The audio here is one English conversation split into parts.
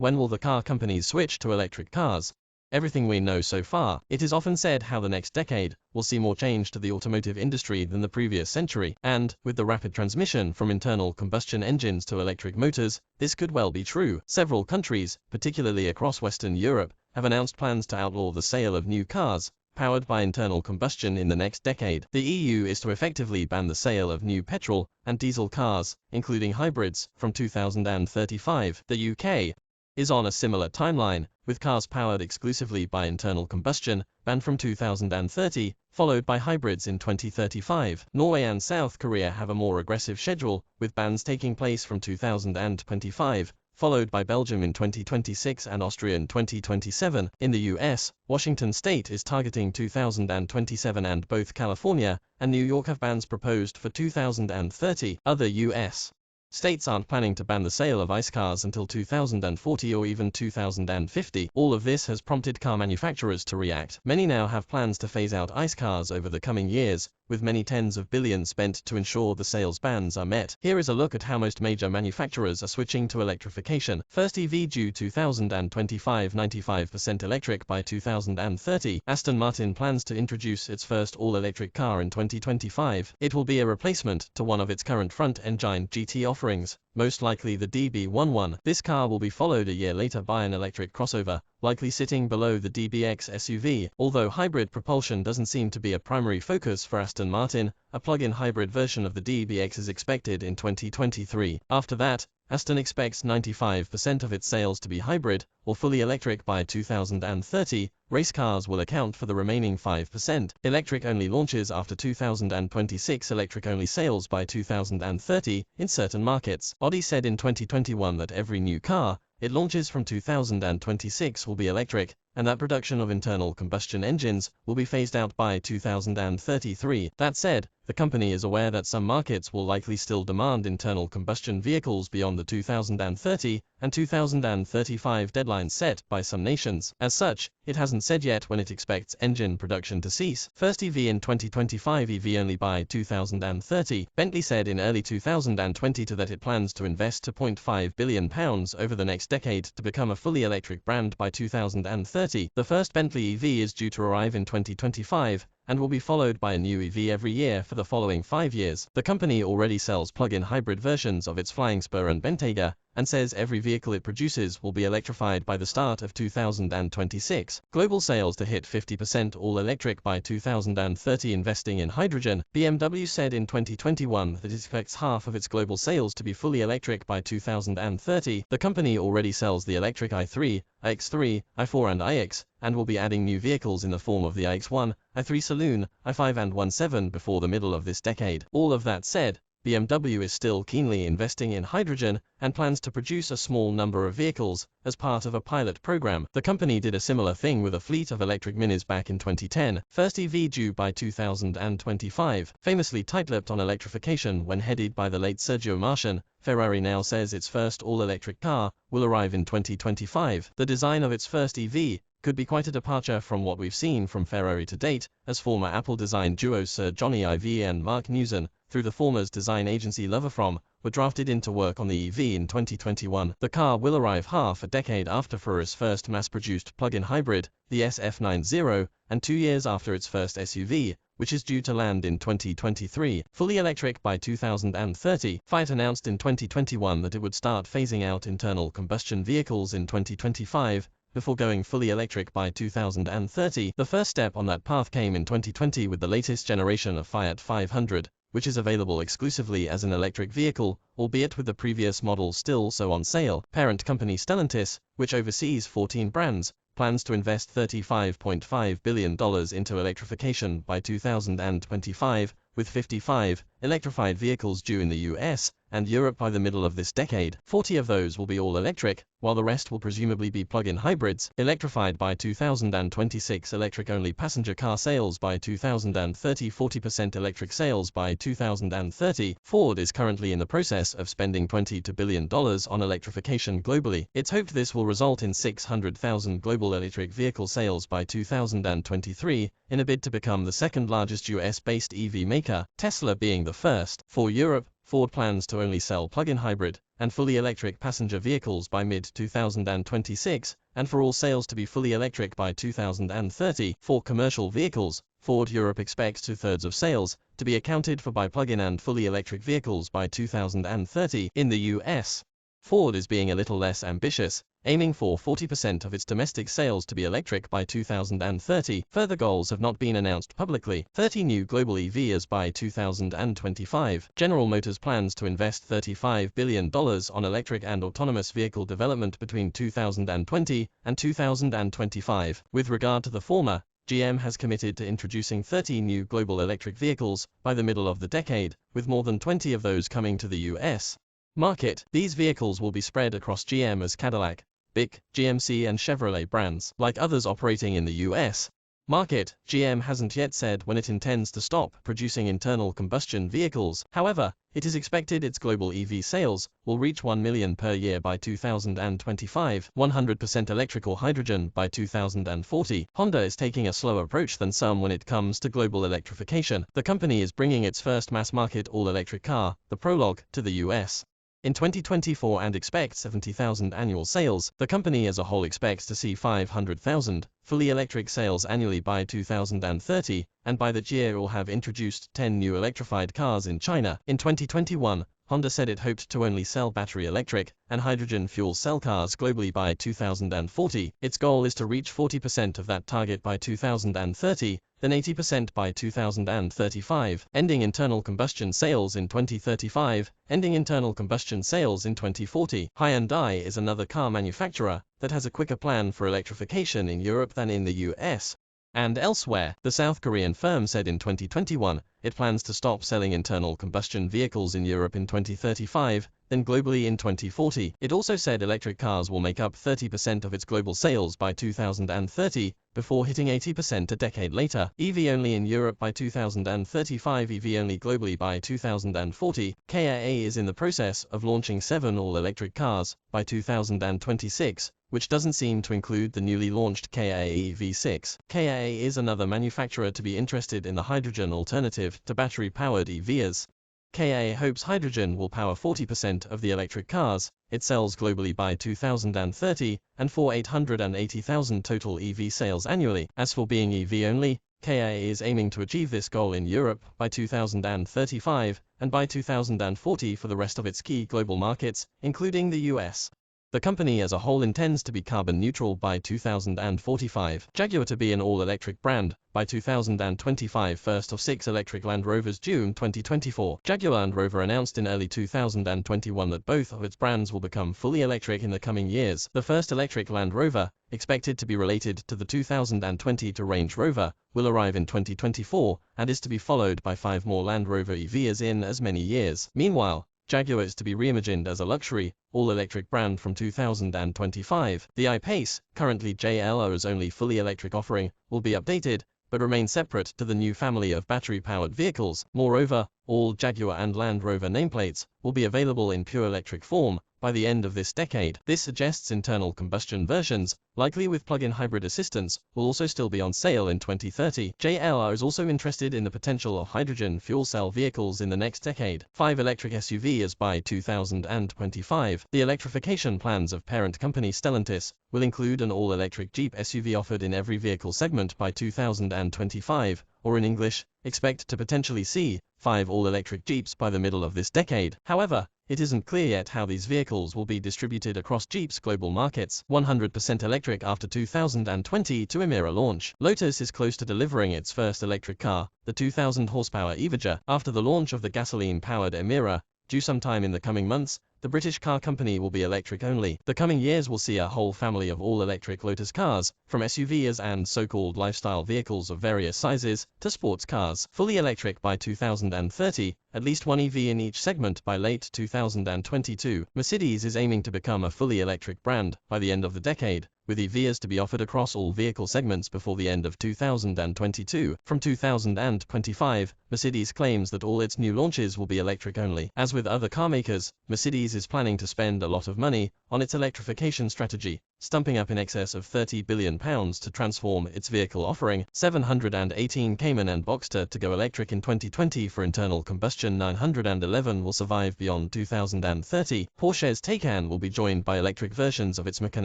When will the car companies switch to electric cars? Everything we know so far, it is often said how the next decade will see more change to the automotive industry than the previous century, and, with the rapid transmission from internal combustion engines to electric motors, this could well be true. Several countries, particularly across Western Europe, have announced plans to outlaw the sale of new cars powered by internal combustion in the next decade. The EU is to effectively ban the sale of new petrol and diesel cars, including hybrids, from 2035. The UK is on a similar timeline, with cars powered exclusively by internal combustion banned from 2030, followed by hybrids in 2035. Norway and South Korea have a more aggressive schedule, with bans taking place from 2025, followed by Belgium in 2026 and Austria in 2027. In the US, Washington state is targeting 2027 and both California and New York have bans proposed for 2030. Other US states aren't planning to ban the sale of ICE cars until 2040 or even 2050. All of this has prompted car manufacturers to react. Many now have plans to phase out ICE cars over the coming years, with many tens of billions spent to ensure the sales bans are met. Here is a look at how most major manufacturers are switching to electrification. First, EV due 2025, 95% electric by 2030. Aston Martin plans to introduce its first all-electric car in 2025. It will be a replacement to one of its current front-engine GT offerings, most likely the DB11. This car will be followed a year later by an electric crossover, likely sitting below the DBX SUV. Although hybrid propulsion doesn't seem to be a primary focus for Aston Martin, a plug-in hybrid version of the DBX is expected in 2023. After that, Aston expects 95% of its sales to be hybrid or fully electric by 2030. Race cars will account for the remaining 5%. Electric-only launches after 2026, electric-only sales by 2030 in certain markets. Audi said in 2021 that every new car it launches from 2026 will be electric, and that production of internal combustion engines will be phased out by 2033. That said, the company is aware that some markets will likely still demand internal combustion vehicles beyond the 2030 and 2035 deadlines set by some nations. As such, it hasn't said yet when it expects engine production to cease. First EV in 2025, EV only by 2030. Bentley said in early 2022 that it plans to invest £2.5 billion over the next decade to become a fully electric brand by 2030. The first Bentley EV is due to arrive in 2025, and will be followed by a new EV every year for the following 5 years. The company already sells plug-in hybrid versions of its flying Spur and Bentayga, and says every vehicle it produces will be electrified by the start of 2026. Global sales to hit 50% all-electric by 2030. Investing in hydrogen, BMW said in 2021 that it expects half of its global sales to be fully electric by 2030. The company already sells the electric i3, iX3, i4 and iX, and will be adding new vehicles in the form of the iX1, i3 Saloon, i5 and 1.7 before the middle of this decade. All of that said, BMW is still keenly investing in hydrogen and plans to produce a small number of vehicles as part of a pilot program. The company did a similar thing with a fleet of electric minis back in 2010. First EV due by 2025. Famously tight-lipped on electrification when headed by the late Sergio Marchionne, Ferrari now says its first all-electric car will arrive in 2025. The design of its first EV could be quite a departure from what we've seen from Ferrari to date, as former Apple design duos Sir Johnny Ive and Mark Newson, through the former's design agency Loverfrom, were drafted into work on the EV in 2021. The car will arrive half a decade after Ferrari's first mass-produced plug-in hybrid, the SF90, and 2 years after its first SUV, which is due to land in 2023. Fully electric by 2030. Fiat announced in 2021 that it would start phasing out internal combustion vehicles in 2025, before going fully electric by 2030. The first step on that path came in 2020 with the latest generation of Fiat 500, which is available exclusively as an electric vehicle, albeit with the previous model still so on sale. Parent company Stellantis, which oversees 14 brands, plans to invest $35.5 billion into electrification by 2025, with 55 electrified vehicles due in the US and Europe by the middle of this decade. 40 of those will be all-electric, while the rest will presumably be plug-in hybrids. Electrified by 2026. Electric-only passenger car sales by 2030. 40% electric sales by 2030. Ford is currently in the process of spending $20 billion on electrification globally. It's hoped this will result in 600,000 global electric vehicle sales by 2023, in a bid to become the second largest US-based EV maker, Tesla being the first. For Europe, Ford plans to only sell plug-in hybrid and fully electric passenger vehicles by mid-2026, and for all sales to be fully electric by 2030. For commercial vehicles, Ford Europe expects 2/3 of sales to be accounted for by plug-in and fully electric vehicles by 2030. In the US, Ford is being a little less ambitious, aiming for 40% of its domestic sales to be electric by 2030. Further goals have not been announced publicly. 30 new global EVs by 2025. General Motors plans to invest $35 billion on electric and autonomous vehicle development between 2020 and 2025. With regard to the former, GM has committed to introducing 30 new global electric vehicles by the middle of the decade, with more than 20 of those coming to the US market. These vehicles will be spread across GM as Cadillac, Bic, GMC and Chevrolet brands. Like others operating in the US market, GM hasn't yet said when it intends to stop producing internal combustion vehicles. However, it is expected its global EV sales will reach 1 million per year by 2025, 100% electric or hydrogen by 2040. Honda is taking a slower approach than some when it comes to global electrification. The company is bringing its first mass-market all-electric car, the Prologue, to the US in 2024 and expects 70,000 annual sales. The company as a whole expects to see 500,000 fully electric sales annually by 2030, and by that year will have introduced 10 new electrified cars in China. In 2021, Honda said it hoped to only sell battery electric and hydrogen fuel cell cars globally by 2040. Its goal is to reach 40% of that target by 2030, then 80% by 2035, ending internal combustion sales in 2035, ending internal combustion sales in 2040. Hyundai is another car manufacturer that has a quicker plan for electrification in Europe than in the US and elsewhere. The South Korean firm said in 2021 it plans to stop selling internal combustion vehicles in Europe in 2035, then globally in 2040. It also said electric cars will make up 30% of its global sales by 2030, before hitting 80% a decade later. EV only in Europe by 2035, EV only globally by 2040. KIA is in the process of launching 7 all-electric cars by 2026, which doesn't seem to include the newly launched KIA EV6. KIA is another manufacturer to be interested in the hydrogen alternative to battery-powered EVs. KIA hopes hydrogen will power 40% of the electric cars it sells globally by 2030, and for 880,000 total EV sales annually. As for being EV only, KIA is aiming to achieve this goal in Europe by 2035, and by 2040 for the rest of its key global markets, including the US. The company as a whole intends to be carbon neutral by 2045. Jaguar to be an all-electric brand by 2025. First of 6 electric Land Rovers. June 2024. Jaguar Land Rover announced in early 2021 that both of its brands will become fully electric in the coming years. The first electric Land Rover, expected to be related to the 2022 Range Rover, will arrive in 2024 and is to be followed by 5 more Land Rover EVs in as many years. Meanwhile, Jaguar is to be reimagined as a luxury, all-electric brand from 2025. The I-Pace, currently JLR's only fully electric offering, will be updated, but remain separate to the new family of battery-powered vehicles. Moreover, all Jaguar and Land Rover nameplates will be available in pure electric form by the end of this decade. This suggests internal combustion versions, likely with plug-in hybrid assistance, will also still be on sale in 2030. JLR is also interested in the potential of hydrogen fuel cell vehicles in the next decade. 5 electric SUVs by 2025. The electrification plans of parent company Stellantis will include an all-electric Jeep SUV offered in every vehicle segment by 2025, or in English, expect to potentially see 5 all-electric Jeeps by the middle of this decade. However, it isn't clear yet how these vehicles will be distributed across Jeep's global markets. 100% electric after 2022 Emira launch. Lotus is close to delivering its first electric car, the 2,000 horsepower Evoja. After the launch of the gasoline-powered Emira, due sometime in the coming months, the British car company will be electric only. The coming years will see a whole family of all-electric Lotus cars, from SUVs and so-called lifestyle vehicles of various sizes, to sports cars. Fully electric by 2030, at least 1 EV in each segment by late 2022. Mercedes is aiming to become a fully electric brand by the end of the decade, with EVs to be offered across all vehicle segments before the end of 2022. From 2025, Mercedes claims that all its new launches will be electric only. As with other car makers, Mercedes is planning to spend a lot of money on its electrification strategy. stumping up in excess of £30 billion to transform its vehicle offering. 718 Cayman and Boxster to go electric in 2020 for internal combustion. 911 will survive beyond 2030. Porsche's Taycan will be joined by electric versions of its Macan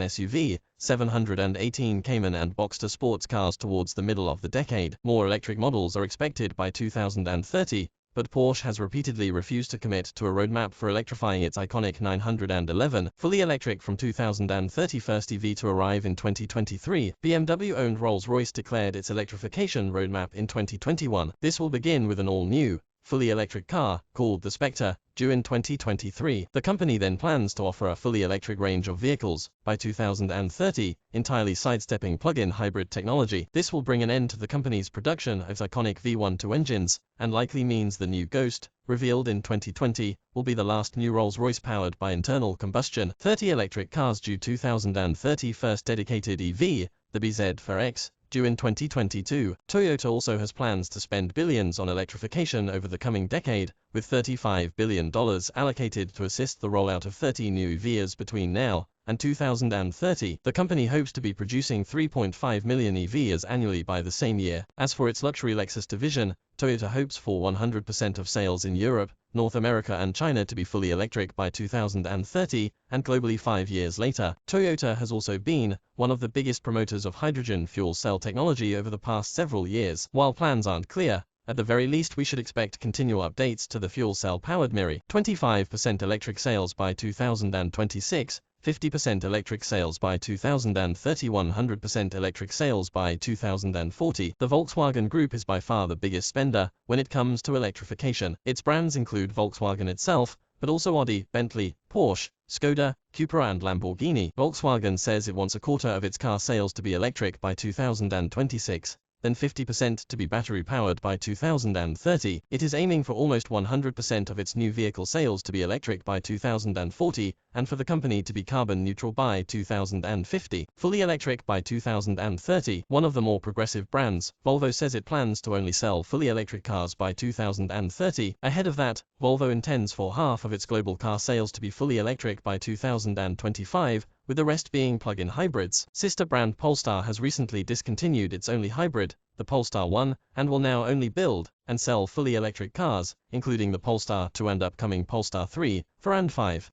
SUV. 718 Cayman and Boxster sports cars towards the middle of the decade. More electric models are expected by 2030. But Porsche has repeatedly refused to commit to a roadmap for electrifying its iconic 911 fully electric from 2030. First EV to arrive in 2023. BMW-owned Rolls-Royce declared its electrification roadmap in 2021. This will begin with an all-new, fully electric car, called the Spectre, due in 2023. The company then plans to offer a fully electric range of vehicles by 2030, entirely sidestepping plug-in hybrid technology. This will bring an end to the company's production of its iconic V12 engines, and likely means the new Ghost, revealed in 2020, will be the last new Rolls-Royce powered by internal combustion. 30 electric cars due 2030. First dedicated EV, the bZ4X, due in 2022. Toyota also has plans to spend billions on electrification over the coming decade, with $35 billion allocated to assist the rollout of 30 new EVs between now and 2030. The company hopes to be producing 3.5 million EVs annually by the same year. As for its luxury Lexus division, Toyota hopes for 100% of sales in Europe, North America and China to be fully electric by 2030, and globally 5 years later. Toyota has also been one of the biggest promoters of hydrogen fuel cell technology over the past several years. While plans aren't clear, at the very least we should expect continual updates to the fuel cell-powered Miri. 25% electric sales by 2026, 50% electric sales by 2030, 100% electric sales by 2040. The Volkswagen Group is by far the biggest spender when it comes to electrification. Its brands include Volkswagen itself, but also Audi, Bentley, Porsche, Skoda, Cupra and Lamborghini. Volkswagen says it wants a quarter of its car sales to be electric by 2026. Then 50% to be battery-powered by 2030. It is aiming for almost 100% of its new vehicle sales to be electric by 2040, and for the company to be carbon neutral by 2050. Fully electric by 2030. One of the more progressive brands, Volvo, says it plans to only sell fully electric cars by 2030. Ahead of that, Volvo intends for half of its global car sales to be fully electric by 2025, with the rest being plug-in hybrids. Sister brand Polestar has recently discontinued its only hybrid, the Polestar 1, and will now only build and sell fully electric cars, including the Polestar 2 and upcoming Polestar 3, 4 and 5.